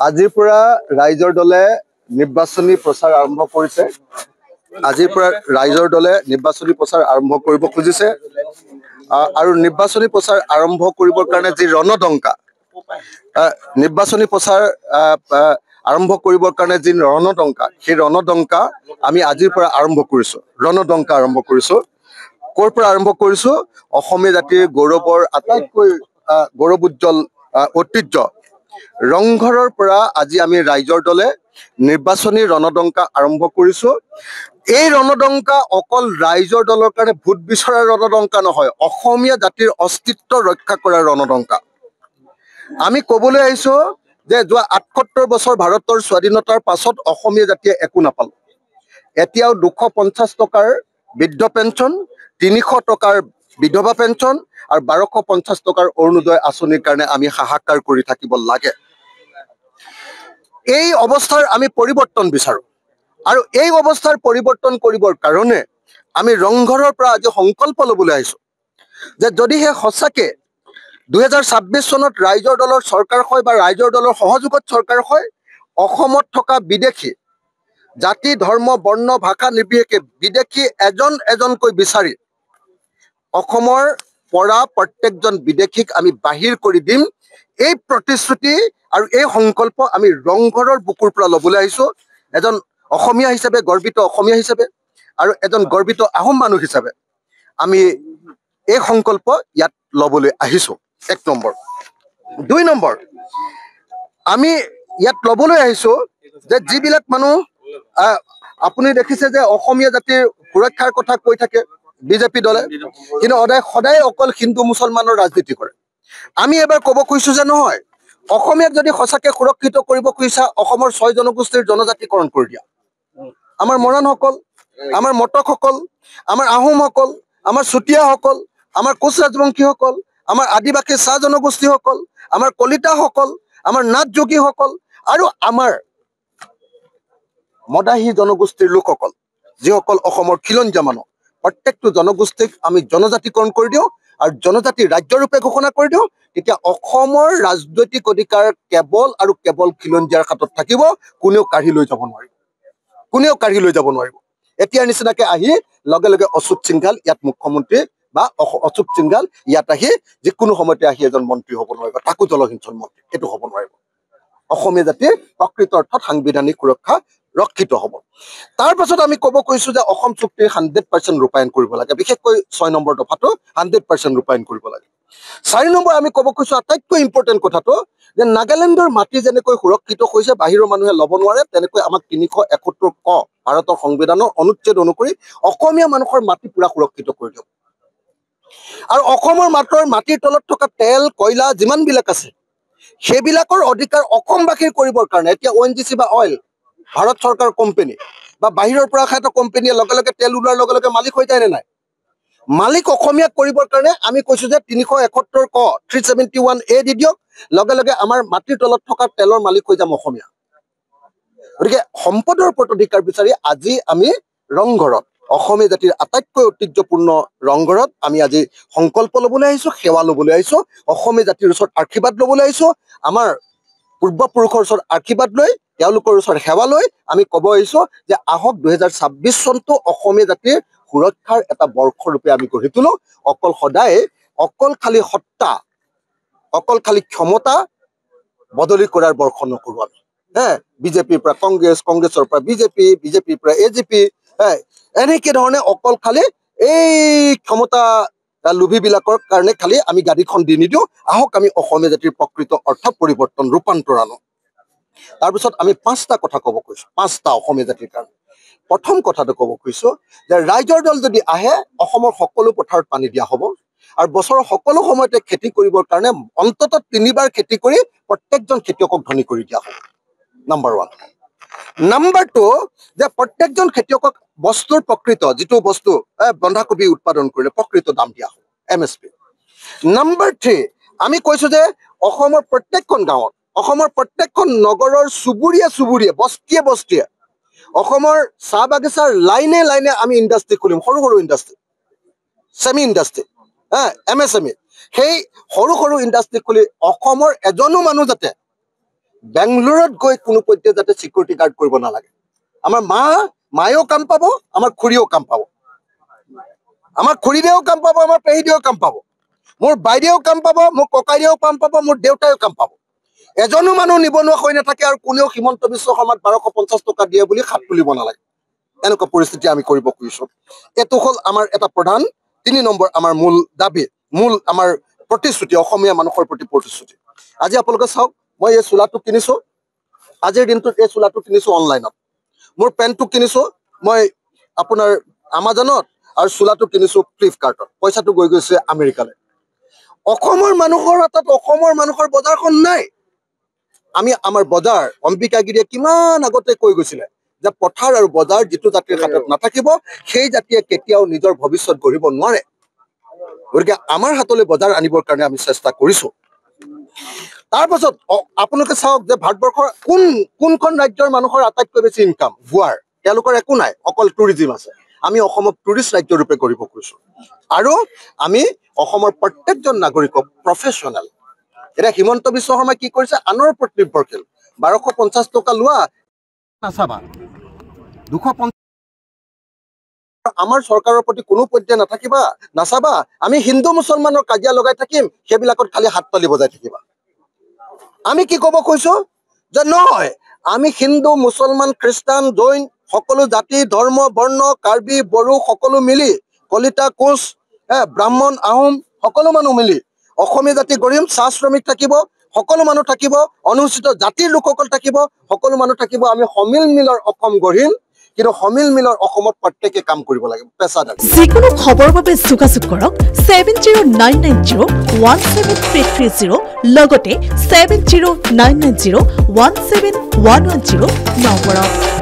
আজিৰ পৰা ৰাইজৰ দলে নিৰ্বাচনী প্ৰচাৰ আৰম্ভ কৰিছে। আজিৰ পৰা ৰাইজৰ দলে নিৰ্বাচনী প্ৰচাৰ আৰম্ভ কৰিব খুজিছে আৰু নিৰ্বাচনী প্ৰচাৰ আৰম্ভ কৰিবৰ কাৰণে যি ৰণদংকা নিৰ্বাচনী প্ৰচাৰ আৰম্ভ কৰিবৰ কাৰণে যি ৰণদংকা সেই ৰণদংকা আমি আজিৰ পৰা আৰম্ভ কৰিছো। ৰণদংকা আৰম্ভ কৰিছো। ক'ৰ পৰা আৰম্ভ কৰিছো? অসমীয়া জাতিৰ গৌৰৱৰ আটাইতকৈ গৌৰৱোজ্জ্বল ঐতিহ্য ৰংঘৰৰ পৰা আজি আমি ৰাইজৰ দলে নিৰ্বাচনী ৰণদংকা আৰম্ভ কৰিছো। এই ৰণদংকা অকল ৰাইজৰ দলৰ কাৰণে ভোট বিচৰাৰ ৰণদংকা নহয়, অসমীয়া জাতিৰ অস্তিত্ব ৰক্ষা কৰাৰ ৰণদংকা। আমি ক'বলৈ আহিছো যে যোৱা ৭৮ বছৰ ভাৰতৰ স্বাধীনতাৰ পাছত অসমীয়া জাতিয়ে একো নাপালে। এতিয়াও 250 টকাৰ বৃদ্ধ পেঞ্চন, 300 টকাৰ বিধৱা পেঞ্চন আৰু 1250 টকাৰ অৰুণোদয় আঁচনিৰ কাৰণে আমি হাহাকাৰ কৰি থাকিব লাগে। এই অৱস্থাৰ আমি পৰিৱৰ্তন বিচাৰো আৰু এই অৱস্থাৰ পৰিৱৰ্তন কৰিবৰ কাৰণে আমি ৰংঘৰৰ পৰা আজি সংকল্প ল'বলৈ আহিছো যে যদিহে সঁচাকে 2026 চনত ৰাইজৰ দলৰ চৰকাৰ হয় বা ৰাইজৰ দলৰ সহযোগত চৰকাৰ হয়, অসমত থকা বিদেশী জাতি ধৰ্ম বৰ্ণ ভাষা নিৰ্বিশেষে বিদেশী এজন এজনকৈ বিচাৰি অসমৰ পৰা প্ৰত্যেকজন বিদেশীক আমি বাহিৰ কৰি দিম। এই প্ৰতিশ্ৰুতি আৰু এই সংকল্প আমি ৰংঘৰৰ বুকুৰ পৰা ল'বলৈ আহিছো। এজন অসমীয়া হিচাপে গৰ্বিত অসমীয়া হিচাপে আৰু এজন গৰ্বিত আহোম মানুহ হিচাপে আমি এই সংকল্প ইয়াত ল'বলৈ আহিছো। 1 নম্বৰ। 2 নম্বৰ, আমি ইয়াত ল'বলৈ আহিছো যে যিবিলাক মানুহ আপুনি দেখিছে যে অসমীয়া জাতিৰ সুৰক্ষাৰ কথা কৈ থাকে বিজেপি দলে, কিন্তু সদায় অকল হিন্দু মুছলমানৰ ৰাজনীতি কৰে। আমি এবাৰ ক'ব খুজিছো যে নহয়, অসমীয়াক যদি সঁচাকে সুৰক্ষিত কৰিব খুজিছা অসমৰ 6 জনগোষ্ঠীৰ জনজাতিকৰণ কৰি দিয়া। আমাৰ মৰাণসকল, আমাৰ মটকসকল, আমাৰ আহোমসকল, আমাৰ চুতীয়াসকল, আমাৰ কোচ ৰাজবংশীসকল, আমাৰ আদিবাসী চাহ জনগোষ্ঠীসকল, আমাৰ কলিতাসকল, আমাৰ নাথ যোগীসকল আৰু আমাৰ মদাহী জনগোষ্ঠীৰ লোকসকল, যিসকল অসমৰ খিলঞ্জীয়া মানুহ, প্ৰত্যেকটো জনগোষ্ঠীক আমি জনজাতিকৰণ কৰি দিওঁ আৰু জনজাতি ৰাজ্যৰূপে ঘোষণা কৰি দিওঁ। তেতিয়া অসমৰ ৰাজনৈতিক অধিকাৰ কেৱল আৰু কেৱল খিলঞ্জীয়াৰ হাতত থাকিব। কোনেও কাঢ়ি লৈ যাব নোৱাৰিব। কোনেও কাঢ়ি লৈ যাব নোৱাৰিব। এতিয়াৰ নিচিনাকে আহি লগে লগে অচ্যুত সিংঘাল ইয়াত মুখ্যমন্ত্ৰী বা অচ্যুত সিংঘাল ইয়াত আহি যিকোনো সময়তে আহি এজন মন্ত্ৰী হ'ব নোৱাৰিব, তাকো জলসিঞ্চন মন্ত্ৰী। এইটো হ'ব নোৱাৰিব। অসমীয়া জাতিৰ প্ৰকৃত অৰ্থত সাংবিধানিক সুৰক্ষা ৰক্ষিত হ'ব। তাৰ পাছত আমি ক'ব কৈছো যে অসম চুক্তিৰ 100% ৰূপায়ণ কৰিব লাগে, বিশেষকৈ 6 নম্বৰ দফাটো 100% ৰূপায়ণ কৰিব লাগে। 4 নম্বৰ আমি ক'ব কৈছো আটাইতকৈ ইম্পৰ্টেণ্ট কথাটো যে নাগালেণ্ডৰ মাটি যেনেকৈ সুৰক্ষিত হৈছে বাহিৰৰ মানুহে ল'ব নোৱাৰে, তেনেকৈ আমাক 371 ক ভাৰতৰ সংবিধানৰ অনুচ্ছেদ অনুসৰি অসমীয়া মানুহৰ মাটি পুৰা সুৰক্ষিত কৰি দিয়ক। আৰু অসমৰ মাটিৰ তলত থকা তেল কয়লা যিমানবিলাক আছে সেইবিলাকৰ অধিকাৰ অসমবাসীৰ কৰিবৰ কাৰণে এতিয়া ONGC বা অইল ভাৰত চৰকাৰ কোম্পানী বা বাহিৰৰ পৰা এটা কোম্পানীয়ে লগে লগে তেল ওলোৱাৰ লগে লগে মালিক হৈ যায় নে নাই? মালিক অসমীয়াক কৰিবৰ কাৰণে আমি কৈছো যে 371 ক 371A দি দিয়ক, লগে লগে আমাৰ মাটিৰ তলত থকা তেলৰ মালিক হৈ যাম অসমীয়া। গতিকে সম্পদৰ ওপৰত অধিকাৰ বিচাৰি আজি আমি ৰংঘৰত অসমীয়া জাতিৰ আটাইতকৈ ঐতিহ্যপূৰ্ণ ৰংঘৰত আমি আজি সংকল্প ল'বলৈ আহিছো, সেৱা ল'বলৈ আহিছো, অসমীয়া জাতিৰ ওচৰত আশীৰ্বাদ ল'বলৈ আহিছো। আমাৰ পূৰ্বপুৰুষৰ ওচৰত আশীৰ্বাদ লৈ তেওঁলোকৰ ওচৰত সেৱা লৈ আমি ক'ব আহিছো যে আহক 2026 চনটো অসমীয়া জাতিৰ সুৰক্ষাৰ এটা বৰ্ষৰূপে আমি গঢ়ি তোলো। অকল খালি সত্তা, অকল খালি ক্ষমতা বদলি কৰাৰ বৰ্ষ নকৰো আমি। বিজেপিৰ পৰা কংগ্ৰেছ, কংগ্ৰেছৰ পৰা বিজেপি, বিজেপিৰ পৰা AGP, এনেকে ধৰণে অকল খালি এই ক্ষমতা লোভীবিলাকৰ কাৰণে খালি আমি গাড়ীখন দি নিদিওঁ। আহক আমি অসমীয়া জাতিৰ প্ৰকৃত অৰ্থ পৰিৱৰ্তন ৰূপান্তৰ আনো। তাৰপিছত আমি 5টা কথা ক'ব কৈছো, 5টা অসমীয়া জাতিৰ কাৰণে। প্ৰথম কথাটো ক'ব কৈছো যে ৰাইজৰ দল যদি আহে অসমৰ সকলো পথাৰত পানী দিয়া হ'ব আৰু বছৰৰ সকলো সময়তে খেতি কৰিবৰ কাৰণে অন্ততঃ 3বাৰ খেতি কৰি প্ৰত্যেকজন খেতিয়কক ধনী কৰি দিয়া হ'ব। নম্বৰ 1। নম্বৰ 2 যে প্ৰত্যেকজন খেতিয়কক বস্তুৰ প্ৰকৃত যিটো বস্তু বন্ধাকবি উৎপাদন কৰিলে প্ৰকৃত দাম দিয়া হ'ব, MSP। নম্বৰ 3 আমি কৈছো যে অসমৰ প্ৰত্যেকখন গাঁৱত, অসমৰ প্ৰত্যেকখন নগৰৰ চুবুৰীয়ে বস্তিয়ে অসমৰ চাহ বাগিচাৰ লাইনে লাইনে আমি ইণ্ডাষ্ট্ৰি খুলিম, সৰু সৰু ইণ্ডাষ্ট্ৰি, ছেমি ইণ্ডাষ্ট্ৰি, MSME। সেই সৰু সৰু ইণ্ডাষ্ট্ৰি খুলি অসমৰ এজনো মানুহ যাতে বেংগলোৰত গৈ কোনো পধ্যে যাতে সিকিউৰিটি গাৰ্ড কৰিব নালাগে আমাৰ মায়েও কাম পাব আমাৰ খুৰীও কাম পাব আমাৰ খুৰীদেও কাম পাব আমাৰ পেহীদেও কাম পাব মোৰ বাইদেও কাম পাব মোৰ ককাইদেও কাম পাব মোৰ দেউতাইও কাম পাব এজনো মানুহ নিবনুৱা হৈ নাথাকে আৰু কোনেও হিমন্ত বিশ্ব শৰ্মাক 1250 টকা দিয়ে বুলি হাত তুলিব নালাগে এনেকুৱা পৰিস্থিতি আমি কৰিব খুজিছো এটো হল আমাৰ এটা প্ৰধান 3 নম্বৰ আমাৰ মূল দাবী মূল আমাৰ প্ৰতিশ্ৰুতি অসমীয়া মানুহৰ প্ৰতি প্ৰতিশ্ৰুতি আজি আপোনালোকে চাওক মই এই চোলাটো কিনিছো আজিৰ দিনটোত এই চোলাটো কিনিছো অনলাইনত মোৰ পেন্টটো কিনিছো মই আপোনাৰ আমাজনত আৰু চোলাটো কিনিছো ফ্লিপকাৰ্টত পইচাটো গৈ গৈছে আমেৰিকালৈ অসমৰ মানুহৰ হাতত অসমৰ মানুহৰ বজাৰখন নাই আমি আমাৰ বজাৰ অম্বিকাগিৰিয়ে কিমান আগতে কৈ গৈছিলে যে পথাৰ আৰু বজাৰ যেটো জাতিৰ হাতত নাথাকিব সেই জাতিয়ে কেতিয়াও নিজৰ ভৱিষ্যত গঢ়িব নোৱাৰে গতিকে আমাৰ হাতলৈ বজাৰ আনিবৰ কাৰণে আমি চেষ্টা কৰিছো তাৰ পাছত আপোনালোকে চাওক যে ভাৰতবৰ্ষৰ কোনখন ৰাজ্যৰ মানুহৰ আটাইতকৈ বেছি ইনকাম গোৱাৰ তেওঁলোকৰ একো নাই অকল টুৰিজিম আছে আমি অসমক টুৰিষ্ট ৰাজ্য ৰূপে কৰিব খুজিছো আৰু আমি অসমৰ প্ৰত্যেকজন নাগৰিকক প্ৰফেশনাল এটা হিমন্ত বিশ্ব শৰ্মা কি কৰিছে আনৰ ওপৰত নিৰ্ভৰশীল 1250 টকা লোৱা নাচাবা 250 আমাৰ চৰকাৰৰ প্ৰতি কোনো পধ্যে নাথাকিবা নাচাবা আমি হিন্দু মুছলমানৰ কাজিয়া লগাই থাকিম সেইবিলাকত খালি হাত তালি বজাই থাকিবা আমি কি ক'ব কৈছো যে নহয় আমি হিন্দু মুছলমান খ্ৰীষ্টান জৈন সকলো জাতি ধৰ্ম বৰ্ণ কাৰ্বি বড়ো সকলো মিলি কলিতা কোচ ব্ৰাহ্মণ আহোম সকলো মানুহ মিলি অসমীয়া জাতি গঢ়িম চাহ শ্ৰমিক থাকিব সকলো মানুহ থাকিব অনুসূচিত জাতিৰ লোকসকল থাকিব সকলো মানুহ থাকিব আমি সমিল মিলৰ অসম গঢ়িম কিন্তু সমিল মিলৰ অসমত প্ৰত্যেকে কাম কৰিব লাগে পেছাদাৰ যিকোনো খবৰ বাবে যোগাযোগ কৰক 7099017330 লগতে 7099017110 নম্বৰত